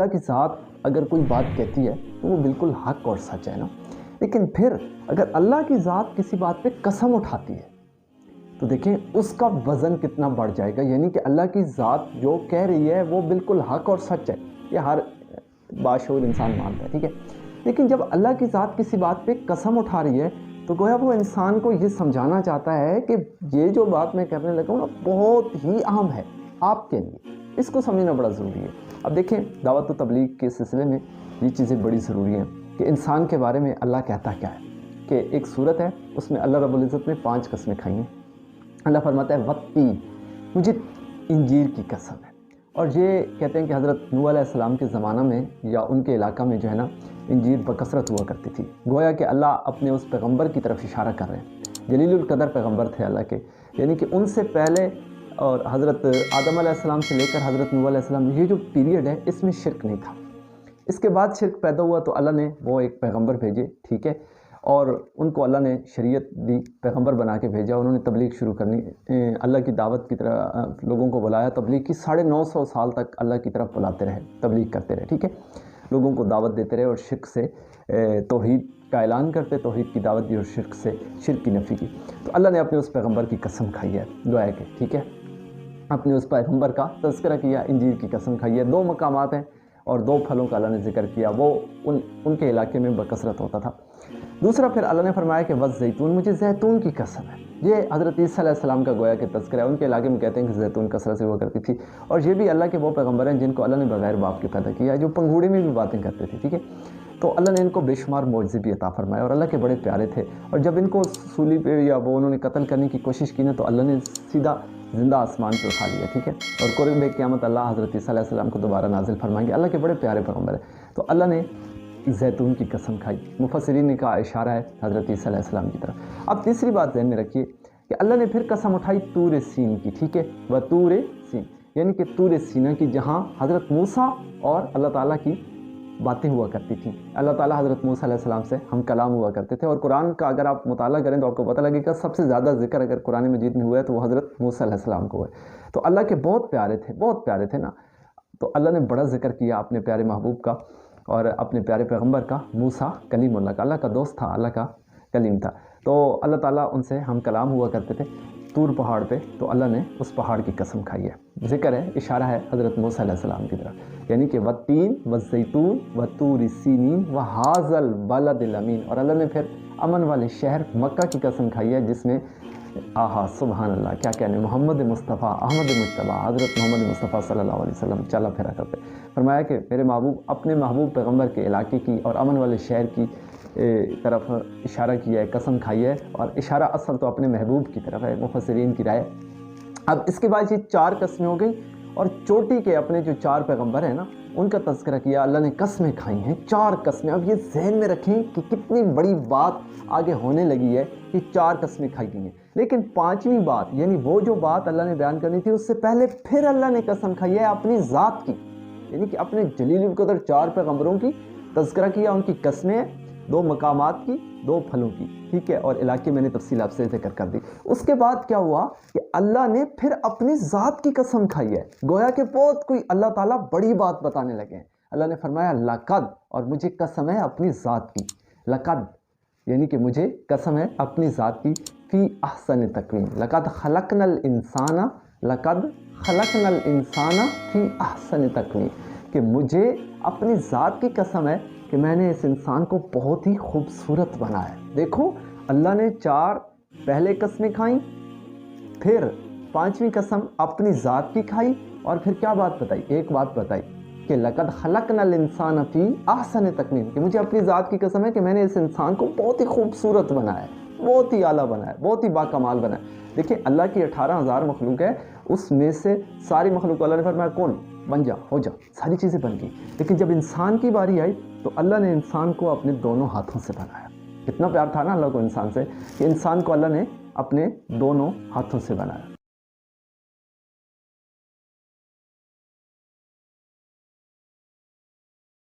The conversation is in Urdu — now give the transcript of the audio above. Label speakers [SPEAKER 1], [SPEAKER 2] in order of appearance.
[SPEAKER 1] اللہ کی ذات اگر کوئی بات کہتی ہے تو وہ بالکل حق اور سچ ہے نا، لیکن پھر اگر اللہ کی ذات کسی بات پہ قسم اٹھاتی ہے تو دیکھیں اس کا وزن کتنا بڑھ جائے گا. یعنی کہ اللہ کی ذات جو کہہ رہی ہے وہ بالکل حق اور سچ ہے، یہ ہر باشعور انسان مانتا ہے، ٹھیک ہے. لیکن جب اللہ کی ذات کسی بات پہ قسم اٹھا رہی ہے تو گویا وہ انسان کو یہ سمجھانا چاہتا ہے کہ یہ جو بات میں کرنے لگا ہوں نا بہت ہی اہم ہے آپ کے لیے، اس کو سمجھنا بڑا ضروری ہے. اب دیکھیں دعوت و تبلیغ کے سلسلے میں یہ چیزیں بڑی ضروری ہیں کہ انسان کے بارے میں اللہ کہتا کیا ہے. کہ ایک صورت ہے اس میں اللہ رب العزت نے 5 قسمیں کھائی ہیں. اللہ فرماتا ہے والتین، مجھے انجیر کی قسم ہے. اور یہ کہتے ہیں کہ حضرت نوح علیہ السلام کے زمانہ میں یا ان کے علاقہ میں جو ہے نا انجیر بکثرت ہوا کرتی تھی. گویا کہ اللہ اپنے اس پیغمبر کی طرف اشارہ کر رہے ہیں، جلیل القدر پیغمبر تھے اللہ کے. یعنی کہ ان سے پہلے اور حضرت آدم علیہ السلام سے لے کر حضرت نوح علیہ السلام یہ جو پیریڈ ہے اس میں شرک نہیں تھا. اس کے بعد شرک پیدا ہوا تو اللہ نے وہ ایک پیغمبر بھیجے، ٹھیک ہے، اور ان کو اللہ نے شریعت دی، پیغمبر بنا کے بھیجا. انہوں نے تبلیغ شروع کرنی، اللہ کی دعوت کی طرح لوگوں کو بلایا. تبلیغ کی 950 سال تک اللہ کی طرف بلاتے رہے، تبلیغ کرتے رہے، ٹھیک ہے، لوگوں کو دعوت دیتے رہے اور شرک سے توحید کا اعلان کرتے، توحید کی دعوت دی اور شرک کی نفی کی. تو اللہ نے اپنے اس پیغمبر کی قسم کھائی ہے گویا کہ، ٹھیک ہے، اپنے اس پیغمبر کا تذکرہ کیا، انجیر کی قسم کھائی ہے. 2 مقامات ہیں اور 2 پھلوں کا اللہ نے ذکر کیا، وہ ان کے علاقے میں بکثرت ہوتا تھا. دوسرا پھر اللہ نے فرمایا کہ والزیتون، مجھے زیتون کی قسم ہے. یہ حضرت عیسیٰ علیہ السلام کا گویا کہ تذکرہ ہے. ان کے علاقے میں کہتے ہیں کہ زیتون کثرت سے ہوا کرتی تھی. اور یہ بھی اللہ کے وہ پیغمبر ہیں جن کو اللہ نے بغیر باپ کے پیدا کیا، جو پنگوڑی میں بھی باتیں کرتے تھے، ٹھیک ہے. تو اللہ نے ان کو بے شمار معجزے بھی عطا فرمائے اور اللہ کے بڑے پیارے تھے. اور جب ان کو سولی پہ یا وہ انہوں نے قتل کرنے کی کوشش کی نا تو اللہ نے سیدھا زندہ آسمان پہ اٹھا لیا، ٹھیک ہے. اور قرب قیامت اللہ حضرت عیسیٰ علیہ السلام کو دوبارہ نازل فرمائیں گے. اللہ کے بڑے پیارے پیغمبر ہیں. تو اللہ نے زیتون کی قسم کھائی. مفسرین نے کہا اشارہ ہے حضرت عیسیٰ علیہ السلام کی طرف. اب تیسری بات ذہن میں رکھیے کہ اللہ نے پھر قسم اٹھائی طور سین کی، ٹھیک ہے، وطور سین، یعنی کہ طور سینہ کی، جہاں حضرت موسیٰ اور اللہ تعالیٰ کی باتیں ہوا کرتی تھیں. اللہ تعالیٰ حضرت موسیٰ علیہ السلام سے ہم کلام ہوا کرتے تھے. اور قرآن کا اگر آپ مطالعہ کریں تو آپ کو پتہ لگے گا سب سے زیادہ ذکر اگر قرآن مجید میں ہوا ہے تو وہ حضرت موسیٰ علیہ السلام کو ہے. تو اللہ کے بہت پیارے تھے نا. تو اللہ نے بڑا ذکر کیا اپنے پیارے محبوب کا اور اپنے پیارے پیغمبر کا، موسیٰ کلیم اللہ کا، اللہ کا دوست تھا، اللہ کا کلیم تھا. تو اللہ تعالیٰ ان سے ہم کلام ہوا کرتے تھے طور پہاڑ پہ. تو اللہ نے اس پہاڑ کی قسم کھائی ہے. ذکر ہے، اشارہ ہے حضرت موسیٰ علیہ السلام کی طرف. یعنی کہ والتین والزیتون وطور سینین وہذا البلد الامین. اور اللہ نے پھر امن والے شہر مکہ کی قسم کھائی ہے جس میں آہا سبحان اللہ، کیا کہنے، محمد مصطفیٰ احمد مجتبیٰ حضرت محمد مصطفیٰ صلی اللہ علیہ وسلم چلا پھرا کرتے. فرمایا کہ میرے محبوب اپنے محبوب پیغمبر کے علاقے کی اور امن والے شہر کی طرف اشارہ کیا ہے، قسم کھائی ہے. اور اشارہ اصل تو اپنے محبوب کی طرف ہے، مفسرین کی رائے. اب اس کے بعد یہ 4 قسمیں ہو گئی اور چوٹی کے اپنے جو 4 پیغمبر ہیں نا ان کا تذکرہ کیا. اللہ نے قسمیں کھائی ہیں، 4 قسمیں. اب یہ ذہن میں رکھیں کہ کتنی بڑی بات آگے ہونے لگی ہے کہ 4 قسمیں کھائی گئی ہیں. لیکن 5ویں بات، یعنی وہ جو بات اللہ نے بیان کرنی تھی اس سے پہلے پھر اللہ نے قسم کھائی ہے اپنی ذات کی. یعنی کہ اپنے جلیل القدر 4 پیغمبروں کی تذکرہ کیا، ان کی قسمیں، 2 مقامات کی، 2 پھلوں کی، ٹھیک ہے، اور علاقے میں نے تفصیل آپ سے ذکر کر دی. اس کے بعد کیا ہوا کہ اللہ نے پھر اپنی ذات کی قسم کھائی ہے. گویا کہ بہت کوئی اللہ تعالیٰ بڑی بات بتانے لگے ہیں. اللہ نے فرمایا لقد، اور مجھے قسم ہے اپنی ذات کی. لقد یعنی کہ مجھے قسم ہے اپنی ذات کی، فی احسن تقویم، لقد خلقنا الانسان، لقد خلقنا الانسان فی احسن تقویم، کہ مجھے اپنی ذات کی قسم ہے کہ میں نے اس انسان کو بہت ہی خوبصورت بنایا. دیکھو اللہ نے 4 پہلے قسمیں کھائیں، پھر 5ویں قسم اپنی ذات کی کھائی، اور پھر کیا بات بتائی، ایک بات بتائی کہ لقد خلقنا الانسان فی احسن تقویم، کہ مجھے اپنی ذات کی قسم ہے کہ میں نے اس انسان کو بہت ہی خوبصورت بنایا ہے، بہت ہی اعلیٰ بنایا ہے، بہت ہی باکمال بنایا ہے. دیکھیں اللہ کی 18,000 مخلوق ہے، اس میں سے ساری مخلوق کو اللہ نے فرمایا کون بن جا، ہو جا، ساری چیزیں بن گئی. لیکن جب انسان کی باری آئی تو اللہ نے انسان کو اپنے دونوں ہاتھوں سے بنایا. کتنا پیار تھا نا اللہ کو انسان سے کہ انسان کو اللہ نے اپنے دونوں ہاتھوں سے بنایا.